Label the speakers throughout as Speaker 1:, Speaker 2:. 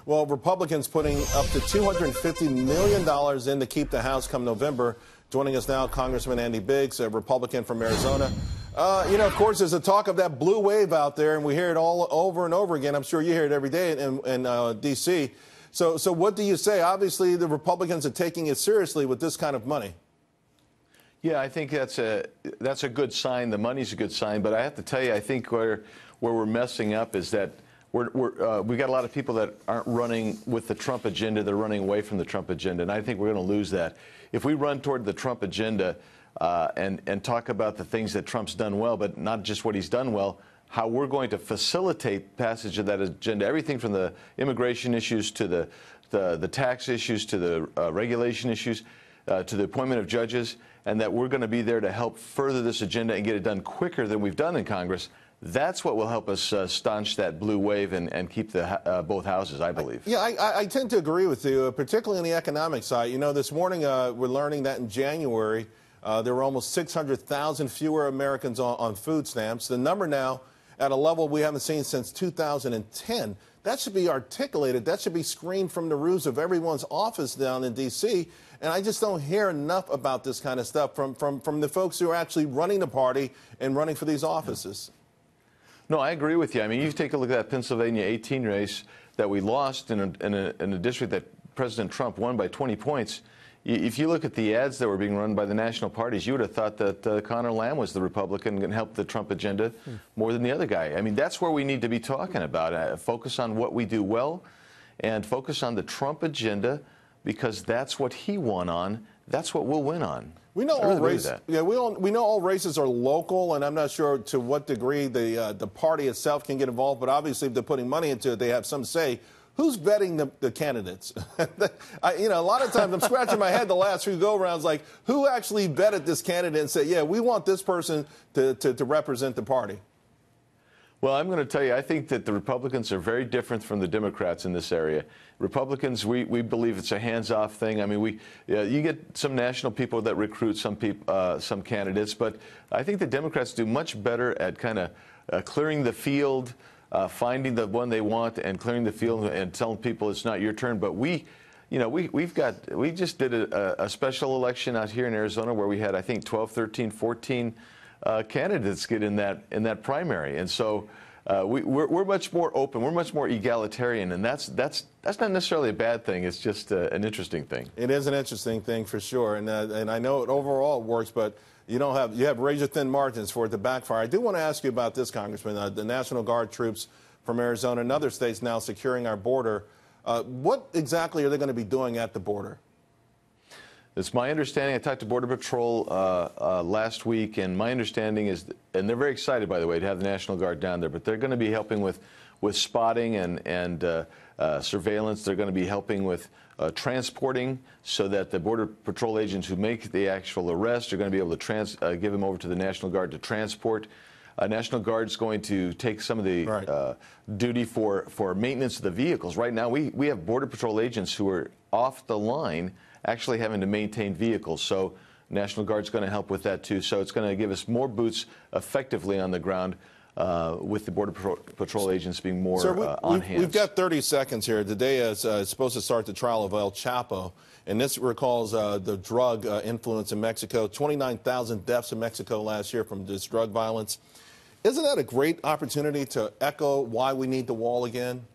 Speaker 1: Well, Republicans putting up to $250 million in to keep the House come November. Joining us now, Congressman Andy Biggs, a Republican from Arizona. Of course, there's a talk of that blue wave out there, and we hear it all over and over again. I'm sure you hear it every day in D.C. So what do you say? Obviously, the Republicans are taking it seriously with this kind of money.
Speaker 2: Yeah, I think that's a good sign. The money's a good sign, but I have to tell you, I think where we're messing up is that we got a lot of people that aren't running with the Trump agenda. They're running away from the Trump agenda, and I think we're going to lose that. If we run toward the Trump agenda and talk about the things that Trump's done well, but not just what he's done well, how we're going to facilitate passage of that agenda, everything from the immigration issues to the tax issues to the regulation issues to the appointment of judges, and that we're going to be there to help further this agenda and get it done quicker than we've done in Congress. That's what will help us staunch that blue wave and keep both houses, I believe.
Speaker 1: Yeah, I tend to agree with you, particularly on the economic side. You know, this morning we're learning that in January there were almost 600,000 fewer Americans on food stamps. The number now at a level we haven't seen since 2010. That should be articulated. That should be screened from the roofs of everyone's office down in D.C. And I just don't hear enough about this kind of stuff from the folks who are actually running the party and running for these offices.
Speaker 2: No, I agree with you. I mean, you take a look at that Pennsylvania 18 race that we lost in a district that President Trump won by 20 points. If you look at the ads that were being run by the national parties, you would have thought that Conor Lamb was the Republican and helped the Trump agenda more than the other guy. I mean, that's where we need to be talking about. Focus on what we do well and focus on the Trump agenda, because that's what he won on. That's what we'll win on.
Speaker 1: We know all races. Yeah, we know all races are local, and I'm not sure to what degree the party itself can get involved. But obviously, if they're putting money into it, they have some say. Who's vetting the candidates? A lot of times I'm scratching my head the last few go-rounds, like, who actually vetted this candidate and said, yeah, we want this person to represent the party?
Speaker 2: Well, I'm going to tell you, I think that the Republicans are very different from the Democrats in this area. Republicans, we believe it's a hands-off thing. I mean, you get some national people that recruit some candidates, but I think the Democrats do much better at kind of clearing the field, finding the one they want and clearing the field and telling people it's not your turn. But we just did a special election out here in Arizona where we had, I think, 12, 13, 14 candidates get in that primary, and so we're much more open, we're much more egalitarian, and that's not necessarily a bad thing. It's just an interesting thing.
Speaker 1: It is an interesting thing for sure, and I know it overall works, but you have razor-thin margins for it to backfire. I do want to ask you about this, Congressman. The National Guard troops from Arizona and other states now securing our border. What exactly are they going to be doing at the border?
Speaker 2: It's my understanding. I talked to Border Patrol last week, and my understanding is, and they're very excited, by the way, to have the National Guard down there, but they're going to be helping with spotting and surveillance. They're going to be helping with transporting, so that the Border Patrol agents who make the actual arrest are going to be able to give them over to the National Guard to transport. National Guard's going to take some of the duty for maintenance of the vehicles. Right now, we have Border Patrol agents who are off the line actually having to maintain vehicles. So National Guard's going to help with that too. So it's going to give us more boots effectively on the ground with the Border Patrol agents being more on hand.
Speaker 1: We've got 30 seconds here. Today is supposed to start the trial of El Chapo, and this recalls the drug influence in Mexico. 29,000 deaths in Mexico last year from this drug violence. Isn't that a great opportunity to echo why we need the wall again?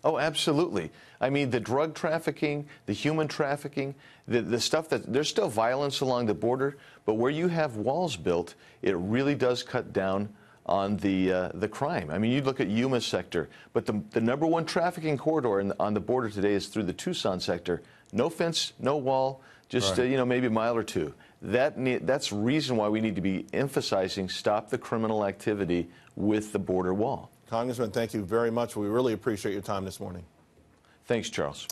Speaker 2: Oh, absolutely. I mean, the drug trafficking, the human trafficking, the stuff that there's still violence along the border, but where you have walls built, it really does cut down on the crime. I mean, you look at Yuma sector, but the #1 trafficking corridor on the border today is through the Tucson sector. No fence, no wall, just maybe a mile or two. That's reason why we need to be emphasizing stop the criminal activity with the border wall.
Speaker 1: Congressman, thank you very much. We really appreciate your time this morning.
Speaker 2: Thanks, Charles.